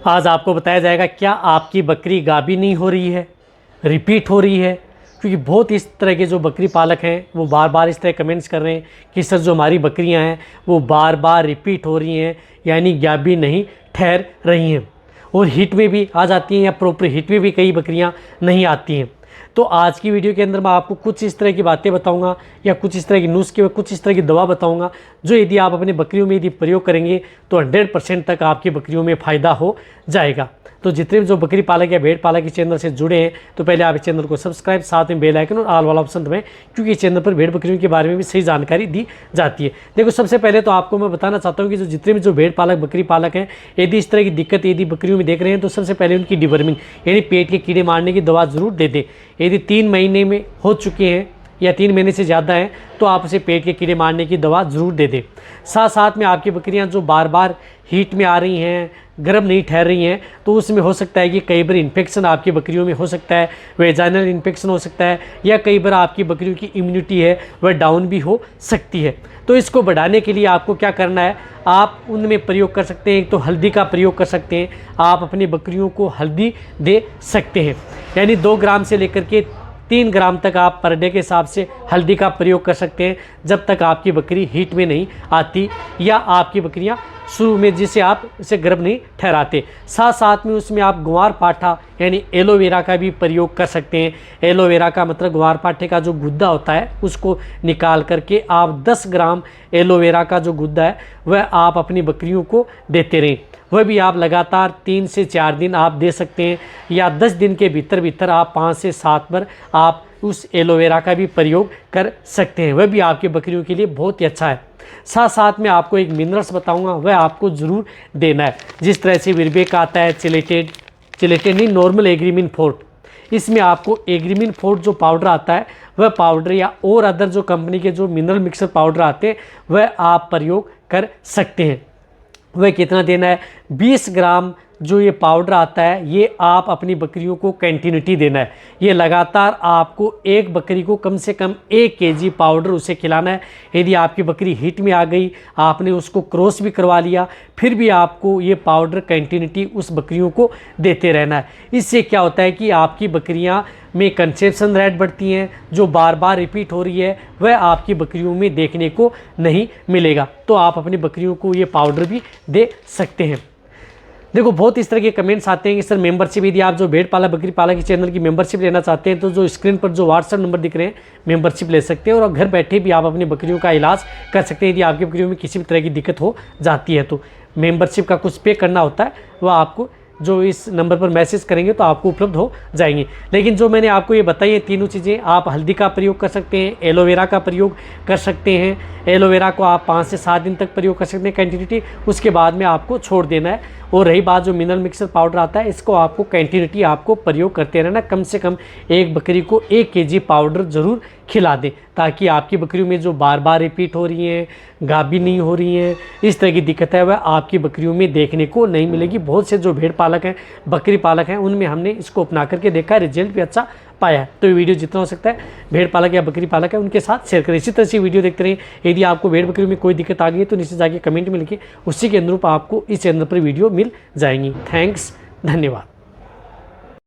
आज आपको बताया जाएगा क्या आपकी बकरी गाभी नहीं हो रही है, रिपीट हो रही है। क्योंकि बहुत इस तरह के जो बकरी पालक हैं वो बार बार इस तरह कमेंट्स कर रहे हैं कि सर जो हमारी बकरियां हैं वो बार बार रिपीट हो रही हैं, यानी गाभी नहीं ठहर रही हैं और हिट में भी आ जाती हैं या प्रॉपर हिट में भी कई बकरियां नहीं आती हैं। तो आज की वीडियो के अंदर मैं आपको कुछ इस तरह की बातें बताऊंगा या कुछ इस तरह की नुस्खे, कुछ इस तरह की दवा बताऊंगा जो यदि आप अपनी बकरियों में यदि प्रयोग करेंगे तो 100% तक आपकी बकरियों में फ़ायदा हो जाएगा। तो जितने भी जो बकरी पालक या भेड़ पालक इस चैनल से जुड़े हैं तो पहले आप इस चैनल को सब्सक्राइब, साथ में बेल आइकन और ऑल वाला ऑप्शन दबाएं, क्योंकि इस चैनल पर भेड़ बकरियों के बारे में भी सही जानकारी दी जाती है। देखो, सबसे पहले तो आपको मैं बताना चाहता हूँ कि जो जितने भी जो भेड़ पालक बकरी पालक हैं, यदि इस तरह की दिक्कत यदि बकरियों में देख रहे हैं तो सबसे पहले उनकी डिवर्मिंग यानी पेट के कीड़े मारने की दवा ज़रूर दे दें। यदि 3 महीने में हो चुके हैं या 3 महीने से ज़्यादा हैं तो आप उसे पेट के कीड़े मारने की दवा ज़रूर दे दें। साथ साथ में आपकी बकरियां जो बार बार हीट में आ रही हैं, गर्म नहीं ठहर रही हैं, तो उसमें हो सकता है कि कई बार इन्फेक्शन आपकी बकरियों में हो सकता है, वेजाइनल इन्फेक्शन हो सकता है, या कई बार आपकी बकरियों की इम्यूनिटी है वह डाउन भी हो सकती है। तो इसको बढ़ाने के लिए आपको क्या करना है, आप उनमें प्रयोग कर सकते हैं। तो हल्दी का प्रयोग कर सकते हैं, आप अपनी बकरियों को हल्दी दे सकते हैं, यानी 2 ग्राम से लेकर के 3 ग्राम तक आप पर डे के हिसाब से हल्दी का प्रयोग कर सकते हैं, जब तक आपकी बकरी हीट में नहीं आती या आपकी बकरियां शुरू में जिसे आप इसे गर्भ नहीं ठहराते। साथ साथ में उसमें आप ग्वार पाठा यानी एलोवेरा का भी प्रयोग कर सकते हैं। एलोवेरा का मतलब ग्वार पाठे का जो गुद्दा होता है उसको निकाल करके आप 10 ग्राम एलोवेरा का जो गुद्दा है वह आप अपनी बकरियों को देते रहें। वह भी आप लगातार 3 से 4 दिन आप दे सकते हैं, या 10 दिन के भीतर भीतर आप 5 से 7 बार आप उस एलोवेरा का भी प्रयोग कर सकते हैं। वह भी आपकी बकरियों के लिए बहुत ही अच्छा है। साथ साथ में आपको एक मिनरल्स बताऊंगा, वह आपको ज़रूर देना है। जिस तरह से विरबेक आता है, चिलेटेड नहीं, नॉर्मल एग्रीमिन फोर्ट, इसमें आपको एग्रीमिन फोर्ट जो पाउडर आता है वह पाउडर या और अदर जो कंपनी के जो मिनरल मिक्सर पाउडर आते हैं वह आप प्रयोग कर सकते हैं। वह कितना देना है, 20 ग्राम जो ये पाउडर आता है ये आप अपनी बकरियों को कंटिन्यूटी देना है। ये लगातार आपको एक बकरी को कम से कम 1 kg पाउडर उसे खिलाना है। यदि आपकी बकरी हीट में आ गई, आपने उसको क्रॉस भी करवा लिया, फिर भी आपको ये पाउडर कंटिन्यूटी उस बकरियों को देते रहना है। इससे क्या होता है कि आपकी बकरियाँ में कंसेप्शन रेट बढ़ती हैं, जो बार बार रिपीट हो रही है वह आपकी बकरियों में देखने को नहीं मिलेगा। तो आप अपनी बकरियों को ये पाउडर भी दे सकते हैं। देखो, बहुत इस तरह के कमेंट्स आते हैं कि सर मेंबरशिप, यदि आप जो भेड़ पाला बकरी पाला के चैनल की मेंबरशिप लेना चाहते हैं तो जो स्क्रीन पर जो व्हाट्सएप नंबर दिख रहे हैं मेंबरशिप ले सकते हैं और घर बैठे भी आप अपनी बकरियों का इलाज कर सकते हैं। यदि आपकी बकरियों में किसी भी तरह की दिक्कत हो जाती है तो मेंबरशिप का कुछ पे करना होता है, वह आपको जो इस नंबर पर मैसेज करेंगे तो आपको उपलब्ध हो जाएंगी। लेकिन जो मैंने आपको ये बताई है तीनों चीज़ें, आप हल्दी का प्रयोग कर सकते हैं, एलोवेरा का प्रयोग कर सकते हैं। एलोवेरा को आप 5 से 7 दिन तक प्रयोग कर सकते हैं कंटिन्यूटी, उसके बाद में आपको छोड़ देना है। और रही बात जो मिनरल मिक्सर पाउडर आता है, इसको आपको कंटिन्यूटी आपको प्रयोग करते रहना। कम से कम एक बकरी को 1 kg पाउडर ज़रूर खिला दें, ताकि आपकी बकरियों में जो बार बार रिपीट हो रही हैं, गाभी नहीं हो रही हैं, इस तरह की दिक्कत है वह आपकी बकरियों में देखने को नहीं मिलेगी। बहुत से जो भेड़ पालक हैं, बकरी पालक हैं, उनमें हमने इसको अपना करके देखा है, रिजल्ट भी अच्छा पाया है। तो ये वीडियो जितना हो सकता है भेड़ पालक या बकरी पालक है उनके साथ शेयर करें। इसी तरह से वीडियो देखते रहिए। यदि आपको भेड़ बकरी में कोई दिक्कत आ गई है तो नीचे जाके कमेंट में लिखिए, उसी के अनुरूप आपको इस चैनल पर वीडियो मिल जाएंगी। थैंक्स, धन्यवाद।